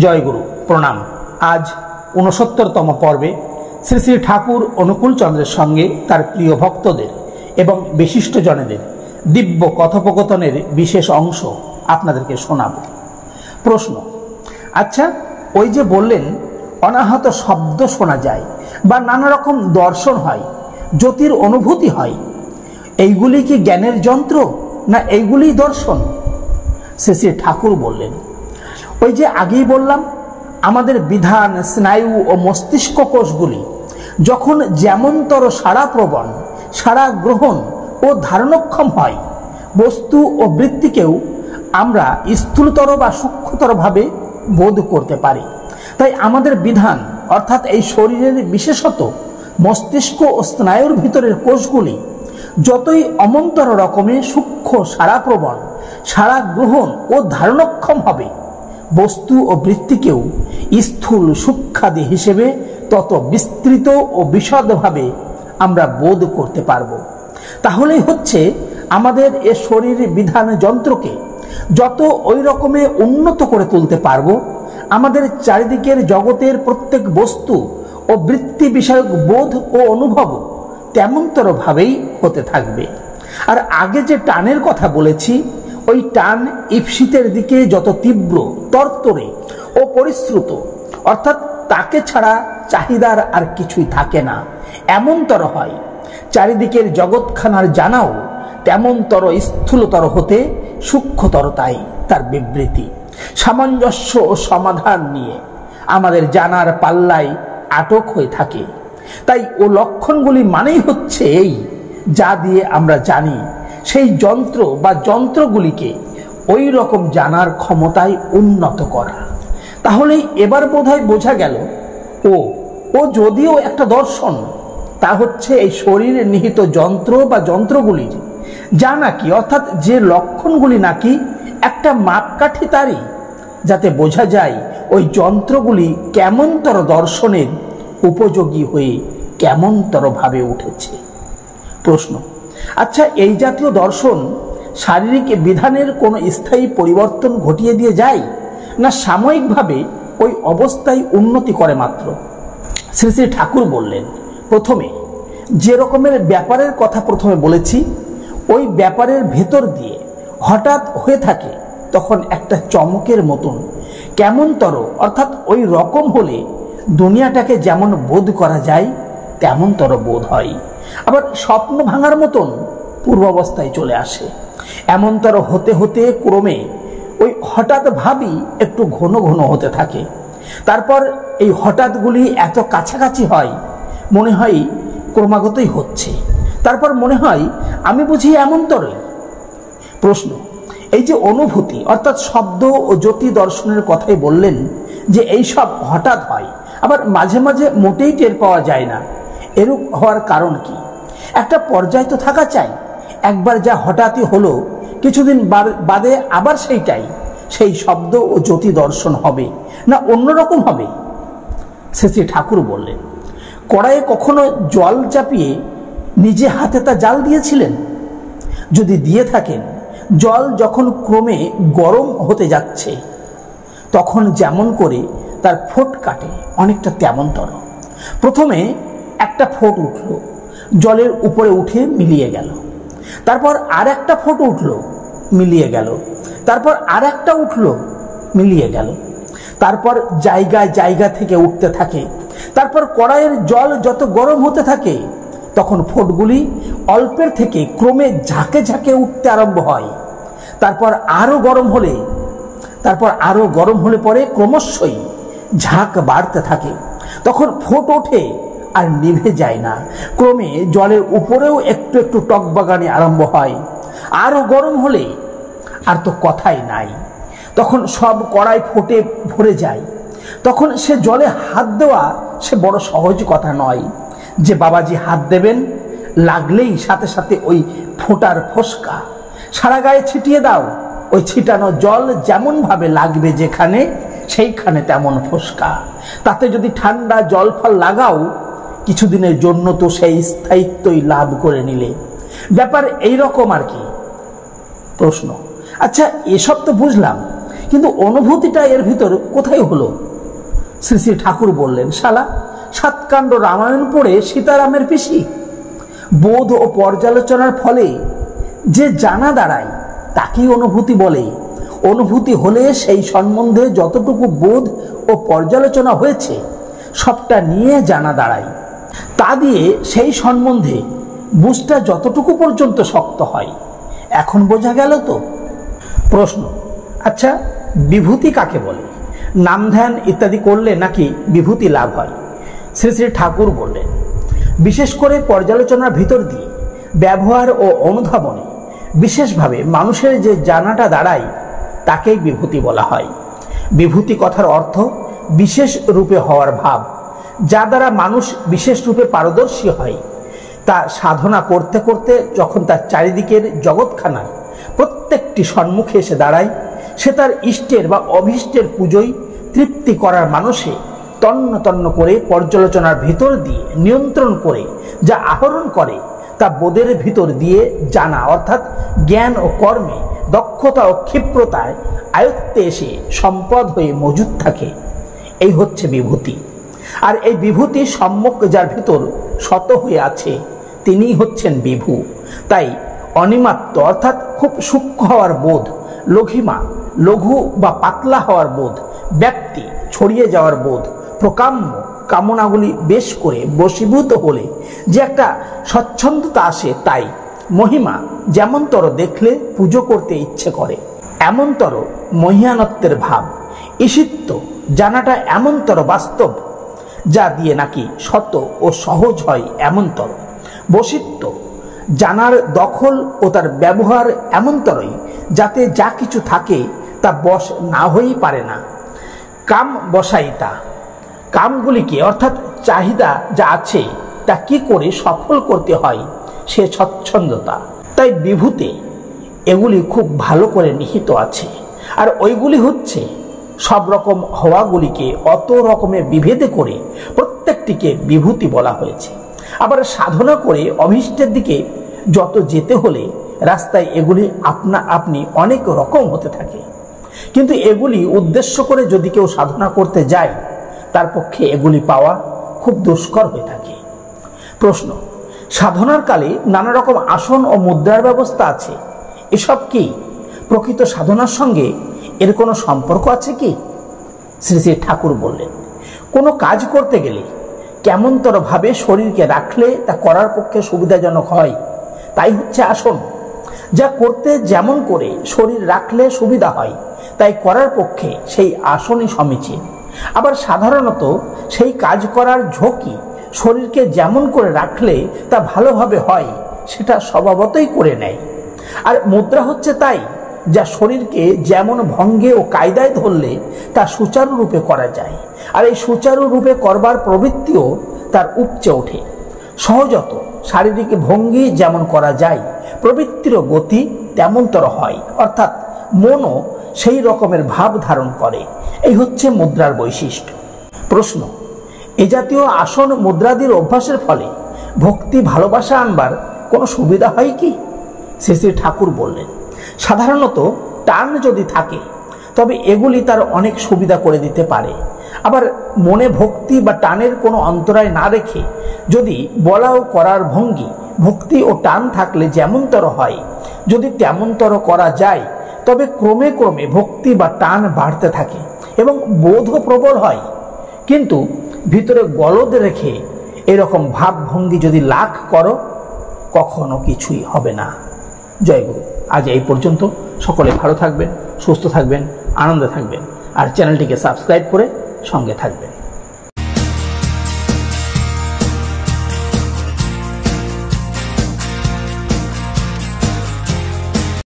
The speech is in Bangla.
জয়গুরু প্রণাম। আজ ৬৯তম পর্বে শ্রী শ্রী ঠাকুর অনুকূল চন্দ্রের সঙ্গে তার প্রিয় ভক্তদের এবং বিশিষ্টজনেদের দিব্য কথোপকথনের বিশেষ অংশ আপনাদেরকে শোনাব। প্রশ্ন, আচ্ছা ওই যে বললেন অনাহত শব্দ শোনা যায় বা নানা রকম দর্শন হয়, জ্যোতির অনুভূতি হয়, এইগুলি কি জ্ঞানের যন্ত্র না এইগুলি দর্শন? শ্রী শ্রী ঠাকুর বললেন, ওই যে আগেই বললাম আমাদের বিধান, স্নায়ু ও মস্তিষ্ক কোষগুলি যখন যেমনতর সাড়া প্রবণ, সাড়া গ্রহণ ও ধারণক্ষম হয়, বস্তু ও বৃত্তিকেও আমরা স্থূলতর বা সূক্ষ্মতর ভাবে বোধ করতে পারি। তাই আমাদের বিধান অর্থাৎ এই শরীরের বিশেষত মস্তিষ্ক ও স্নায়ুর ভিতরের কোষগুলি যতই অমন্তর রকমের সূক্ষ্ম সাড়া প্রবণ, সাড়া গ্রহণ ও ধারণক্ষম হবে, বস্তু ও বৃত্তিকেও স্থূল সূক্ষ্মাদি হিসেবে তত বিস্তৃত ও বিশদভাবে আমরা বোধ করতে পারব। তাহলেই হচ্ছে আমাদের এ শরীর বিধান যন্ত্রকে যত ওই রকমে উন্নত করে তুলতে পারব, আমাদের চারিদিকের জগতের প্রত্যেক বস্তু ও বৃত্তি বিষয়ক বোধ ও অনুভব তেমনতর ভাবেই হতে থাকবে। আর আগে যে টানের কথা বলেছি, ওই টান ঈপ্সিতের দিকে যত তীব্র, তরতরে ও পরিশ্রুত, অর্থাৎ তাকে ছাড়া চাহিদার আর কিছুই থাকে না, এমনতর হয়। চারিদিকের জগৎখানার জানাও তেমনতর স্থূলতর হতে সূক্ষ্মতর, তাই তার বিবৃতি সামঞ্জস্য ও সমাধান নিয়ে আমাদের জানার পাল্লায় আটক হয়ে থাকে। তাই ও লক্ষণগুলি মানেই হচ্ছে এই, যা দিয়ে আমরা জানি সেই যন্ত্র বা যন্ত্রগুলিকে ওই রকম জানার ক্ষমতায় উন্নত করা। তাহলেই এবার বোধহয় বোঝা গেল ও যদিও একটা দর্শন, তা হচ্ছে এই শরীরে নিহিত যন্ত্র বা যন্ত্রগুলির যা নাকি, অর্থাৎ যে লক্ষণগুলি নাকি একটা মাপকাঠি তারই, যাতে বোঝা যায় ওই যন্ত্রগুলি কেমনতর দর্শনের উপযোগী হয়ে কেমনতর ভাবে উঠেছে। প্রশ্ন, আচ্ছা এই জাতীয় দর্শন শারীরিক বিধানের কোনো স্থায়ী পরিবর্তন ঘটিয়ে দিয়ে যায় না সাময়িকভাবে ওই অবস্থায় উন্নতি করে মাত্র? শ্রী শ্রী ঠাকুর বললেন, প্রথমে যে রকমের ব্যাপারের কথা প্রথমে বলেছি, ওই ব্যাপারের ভেতর দিয়ে হঠাৎ হয়ে থাকে, তখন একটা চমকের মতন কেমনতর, অর্থাৎ ওই রকম হলে দুনিয়াটাকে যেমন বোধ করা যায় তেমনতর বোধ হয়। আবার স্বপ্ন ভাঙার মতন পূর্বাবস্থায় চলে আসে। এমনতর হতে হতে ক্রমে ওই হঠাৎ ভাবি একটু ঘন ঘন হতে থাকে। তারপর এই হঠাৎগুলি এত কাছাকাছি হয়, মনে হয় ক্রমাগতই হচ্ছে। তারপর মনে হয় আমি বুঝি এমনতরই। প্রশ্ন, এই যে অনুভূতি অর্থাৎ শব্দ ও জ্যোতি দর্শনের কথাই বললেন যে এই সব হঠাৎ হয়, আবার মাঝে মাঝে মোটেই টের পাওয়া যায় না, এরূপ হওয়ার কারণ কি? একটা পর্যায় তো থাকা চাই। একবার যা হঠাৎই হলো, কিছুদিন বাদে আবার সেই শব্দ ও জ্যোতি দর্শন হবে না অন্যরকম হবে? শ্রী শ্রী ঠাকুর বললেন, কড়াইয়ে কখনো জল চাপিয়ে নিজে হাতে তা জাল দিয়েছিলেন? যদি দিয়ে থাকেন, জল যখন ক্রমে গরম হতে যাচ্ছে, তখন যেমন করে তার ফোঁট কাটে, অনেকটা তেমনতর। প্রথমে একটা ফোঁট উঠল, জলের উপরে উঠে মিলিয়ে গেল। তারপর আর একটা ফোঁট উঠল, মিলিয়ে গেল। তারপর আর একটা উঠল, মিলিয়ে গেল। তারপর জায়গায় জায়গা থেকে উঠতে থাকে। তারপর কড়াইয়ের জল যত গরম হতে থাকে, তখন ফোঁটগুলি অল্পের থেকে ক্রমে ঝাঁকে ঝাঁকে উঠতে আরম্ভ হয়। তারপর আরো গরম হলে পরে ক্রমশই ঝাঁক বাড়তে থাকে। তখন ফোঁট ওঠে আর নিভে যায় না। ক্রমে জলের উপরেও একটু একটু টকবাগানি আরম্ভ হয়। আরো গরম হলে আর তো কথাই নাই, তখন সব কড়াই ফোটে ভরে যায়। তখন সে জলে হাত দেওয়া সে বড় সহজ কথা নয় যে বাবাজি হাত দেবেন, লাগলেই সাথে সাথে ওই ফোঁটার ফোসকা সারা গায়ে ছিটিয়ে দাও। ওই ছিটানো জল যেমন ভাবে লাগবে যেখানে, সেইখানে তেমন ফোসকা। তাতে যদি ঠান্ডা জল ফল লাগাও, কিছুদিনের জন্য তো সেই স্থায়িত্বই লাভ করে নিলে। ব্যাপার এইরকম আর কি। প্রশ্ন, আচ্ছা এসব তো বুঝলাম, কিন্তু অনুভূতিটা এর ভিতর কোথায় হলো? শ্রী শ্রী ঠাকুর বললেন, শালা সাতকাণ্ড রামায়ণ পড়ে সীতারামের পিসি। বোধ ও পর্যালোচনার ফলে যে জানা দাঁড়ায় তাকেই অনুভূতি বলে। অনুভূতি হলে সেই সম্বন্ধে যতটুকু বোধ ও পর্যালোচনা হয়েছে সবটা নিয়ে জানা দাঁড়ায়। তা দিয়ে সেই সম্বন্ধে বুঝটা যতটুকু পর্যন্ত শক্ত হয়। এখন বোঝা গেল তো? প্রশ্ন, আচ্ছা বিভূতি কাকে বলে? নাম ধ্যান ইত্যাদি করলে নাকি বিভূতি লাভ হয়? শ্রী শ্রী ঠাকুর বললেন, বিশেষ করে পর্যালোচনার ভিতর দিয়ে ব্যবহার ও অনুধাবনে বিশেষভাবে মানুষের যে জানাটা দাঁড়ায় তাকেই বিভূতি বলা হয়। বিভূতি কথার অর্থ বিশেষ রূপে হওয়ার ভাব, যা দ্বারা মানুষ বিশেষ রূপে পারদর্শী হয়। তা সাধনা করতে করতে যখন তার চারিদিকের জগৎখানার প্রত্যেকটি সম্মুখে এসে দাঁড়ায়, সে তার ইষ্টের বা অভীষ্টের পুজোয় তৃপ্তি করার মানুষে তন্ন তন্ন করে পর্যালোচনার ভিতর দিয়ে নিয়ন্ত্রণ করে যা আহরণ করে তা বোধের ভিতর দিয়ে জানা, অর্থাৎ জ্ঞান ও কর্মে দক্ষতা ও ক্ষিপ্রতায় আয়ত্তে এসে সম্পদ হয়ে মজুদ থাকে। এই হচ্ছে বিভূতি। আর এই বিভূতি সম্যক যার ভিতর শত হয়ে আছে তিনিই হচ্ছেন বিভু। তাই অনিমাত্ত অর্থাৎ খুব সূক্ষ্ম হওয়ার বোধ, লঘিমা লঘু বা পাতলা হওয়ার বোধ, ব্যক্তি ছড়িয়ে যাওয়ার বোধ, প্রকাম্য কামনাগুলি বেশ করে বশীভূত হলে যে একটা স্বচ্ছন্দতা আসে, তাই মহিমা যেমনতর দেখলে পুজো করতে ইচ্ছে করে, এমনতর মহিয়ানত্বের ভাব। ঈশিত্ব জানাটা এমনতর বাস্তব, যা দিয়ে নাকি শত ও সহজ হয় এমনতর। বশিত্ব জানার দখল ও তার ব্যবহার এমনতরই যাতে যা কিছু থাকে তা বশ না হয়েই পারে না। কাম বসাইতা, কামগুলিকে অর্থাৎ চাহিদা যা আছে তা কি করে সফল করতে হয় সে স্বচ্ছন্দতা। তাই বিভূতে এগুলি খুব ভালো করে নিহিত আছে। আর ওইগুলি হচ্ছে সব রকম হওয়াগুলিকে অত রকমের বিভেদে করে প্রত্যেকটিকে বিভূতি বলা হয়েছে। আবার সাধনা করে অভীষ্টের দিকে যত যেতে হলে রাস্তায় এগুলি আপনা আপনি অনেক রকম হতে থাকে, কিন্তু এগুলি উদ্দেশ্য করে যদি কেউ সাধনা করতে যায় তার পক্ষে এগুলি পাওয়া খুব দুষ্কর হয়ে থাকে। প্রশ্ন, সাধনার কালে নানা রকম আসন ও মুদ্রার ব্যবস্থা আছে, এসব কি প্রকৃত সাধনার সঙ্গে এর কোনো সম্পর্ক আছে কি? শ্রী শ্রী ঠাকুর বললেন, কোনো কাজ করতে গেলে কেমনতর ভাবে শরীরকে রাখলে তা করার পক্ষে সুবিধাজনক হয় তাই হচ্ছে আসন। যা করতে যেমন করে শরীর রাখলে সুবিধা হয় তাই করার পক্ষে সেই আসনই সমীচীন। আবার সাধারণত সেই কাজ করার ঝুঁকি শরীরকে যেমন করে রাখলে তা ভালোভাবে হয় সেটা স্বভাবতই করে নেয়। আর মুদ্রা হচ্ছে তাই, যা শরীরকে যেমন ভঙ্গে ও কায়দায় ধরলে তা সুচারুরূপে করা যায়, আর এই সুচারুরূপে করবার প্রবৃত্তিও তার উপচে ওঠে। সহজত শারীরিক ভঙ্গি যেমন করা যায় প্রবৃত্তিরও গতি তেমনতর হয়, অর্থাৎ মনও সেই রকমের ভাব ধারণ করে। এই হচ্ছে মুদ্রার বৈশিষ্ট্য। প্রশ্ন, এ জাতীয় আসন মুদ্রাদির অভ্যাসের ফলে ভক্তি ভালোবাসা আনবার কোনো সুবিধা হয় কি? শ্রী শ্রী ঠাকুর বললেন, সাধারণত টান যদি থাকে তবে এগুলি তার অনেক সুবিধা করে দিতে পারে। আবার মনে ভক্তি বা টানের কোনো অন্তরায় না রেখে যদি বলা ও করার ভঙ্গি ভক্তি ও টান থাকলে যেমনতর হয় যদি তেমনতর করা যায় তবে ক্রমে ক্রমে ভক্তি বা টান বাড়তে থাকে এবং বোধও প্রবল হয়। কিন্তু ভিতরে গলদ রেখে এরকম ভাবভঙ্গি যদি লাখ করো কখনো কিছুই হবে না। জয় গুরু। আজ এই পর্যন্ত। সকলে ভালো থাকবেন, সুস্থ থাকবেন, আনন্দে থাকবেন, আর চ্যানেলটিকে সাবস্ক্রাইব করে সঙ্গে থাকবেন।